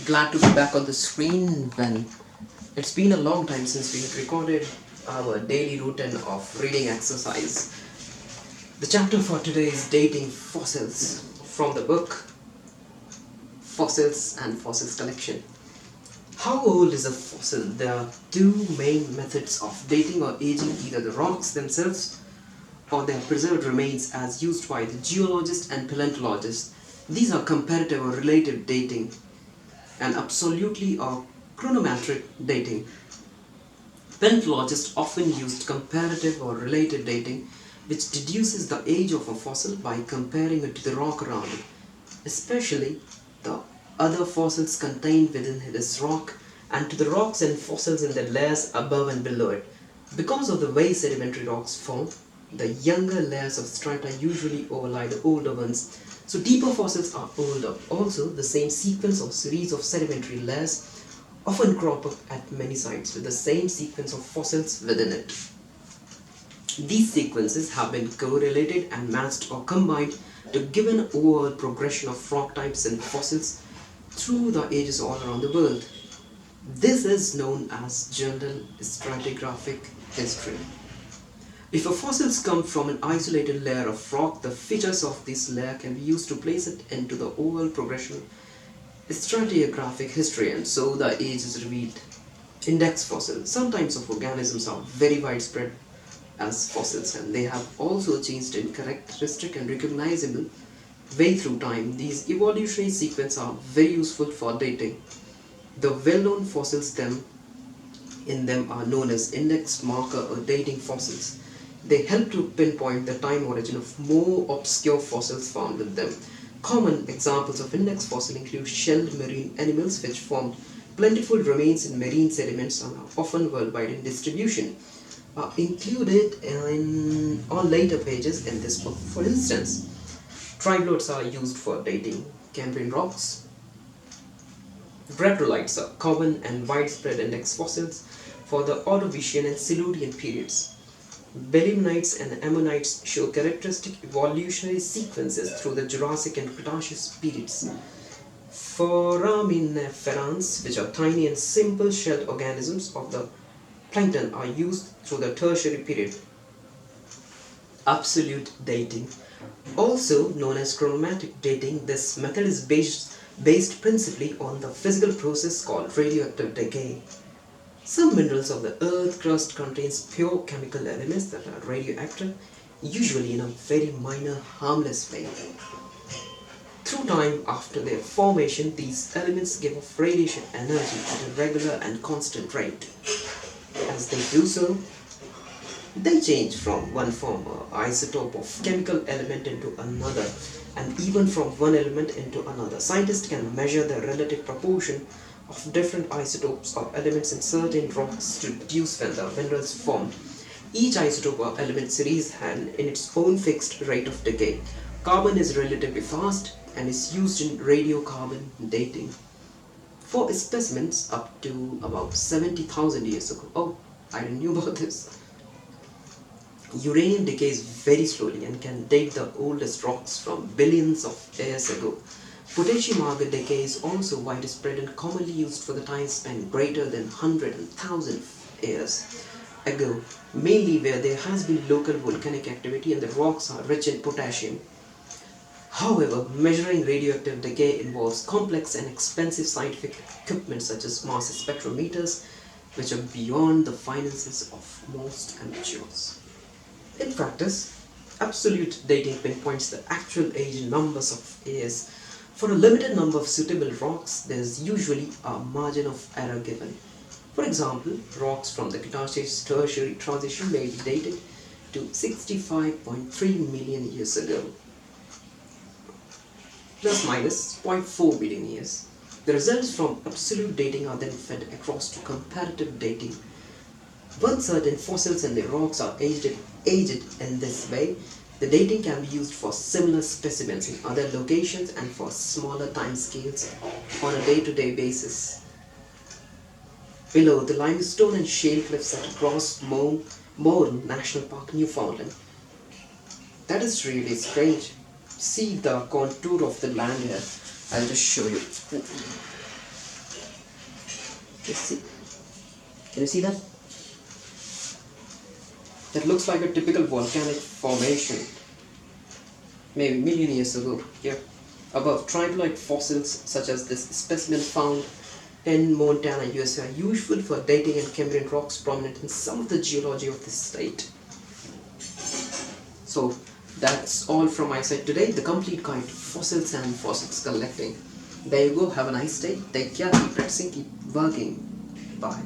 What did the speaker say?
Glad to be back on the screen when it's been a long time since we had recorded our daily routine of reading exercise. The chapter for today is Dating Fossils from the book Fossils and Fossils Collection. How old is a fossil? There are two main methods of dating or aging either the rocks themselves or their preserved remains as used by the geologist and paleontologist. These are comparative or relative dating and absolutely or chronometric dating. Paleontologists often used comparative or relative dating, which deduces the age of a fossil by comparing it to the rock around it, especially the other fossils contained within this rock and to the rocks and fossils in the layers above and below it. Because of the way sedimentary rocks form, the younger layers of strata usually overlie the older ones, so deeper fossils are older. Also, the same sequence or series of sedimentary layers often crop up at many sites with the same sequence of fossils within it. These sequences have been correlated and matched or combined to give an overall progression of rock types and fossils through the ages all around the world. This is known as general stratigraphic history. If a fossil comes from an isolated layer of rock, the features of this layer can be used to place it into the overall progression stratigraphic history, and so the age is revealed. Index fossils. Some types of organisms are very widespread as fossils, and they have also changed in characteristic and recognizable way through time. These evolutionary sequences are very useful for dating. The well-known fossils in them are known as index marker or dating fossils. They help to pinpoint the time origin of more obscure fossils found with them. Common examples of index fossils include shelled marine animals, which formed plentiful remains in marine sediments and are often worldwide in distribution, are included on later pages in this book. For instance, triglyphics are used for dating Cambrian rocks. Graptolites are common and widespread index fossils for the Ordovician and Silurian periods. Belemnites and ammonites show characteristic evolutionary sequences through the Jurassic and Cretaceous periods. Foraminiferae, which are tiny and simple-shelled organisms of the plankton, are used through the Tertiary period. Absolute dating, also known as chromatic dating, this method is based principally on the physical process called radioactive decay. Some minerals of the earth crust contains pure chemical elements that are radioactive, usually in a very minor, harmless way. Through time after their formation, these elements give off radiation energy at a regular and constant rate. As they do so, they change from one form or isotope of chemical element into another, and even from one element into another. Scientists can measure the relative proportion of different isotopes or elements in certain rocks to deduce when the minerals formed. Each isotope or element series has in its own fixed rate of decay. Carbon is relatively fast and is used in radiocarbon dating for specimens up to about 70,000 years ago. Oh, I didn't know about this. Uranium decays very slowly and can date the oldest rocks from billions of years ago. Potassium argon decay is also widespread and commonly used for the time span greater than 100 and 1,000 years ago, mainly where there has been local volcanic activity and the rocks are rich in potassium. However, measuring radioactive decay involves complex and expensive scientific equipment such as mass spectrometers, which are beyond the finances of most amateurs. In practice, absolute dating pinpoints the actual age in numbers of years. For a limited number of suitable rocks, there is usually a margin of error given. For example, rocks from the Cretaceous Tertiary transition may be dated to 65.3 million years ago, plus minus 0.4 billion years. The results from absolute dating are then fed across to comparative dating. Once certain fossils and the rocks are aged in this way, the dating can be used for similar specimens in other locations and for smaller time scales on a day-to-day basis. Below, the limestone and shale cliffs at Gross Mourne National Park, Newfoundland. That is really strange. See the contour of the land here. I'll just show you. Just see. Can you see that? That looks like a typical volcanic formation, maybe million years ago. Here, above, triboloid fossils such as this specimen found in Montana, USA, are useful for dating and Cambrian rocks prominent in some of the geology of this state. So that's all from my side today. The complete guide to fossils and fossils collecting. There you go. Have a nice day. Take care. Keep practicing. Keep working. Bye.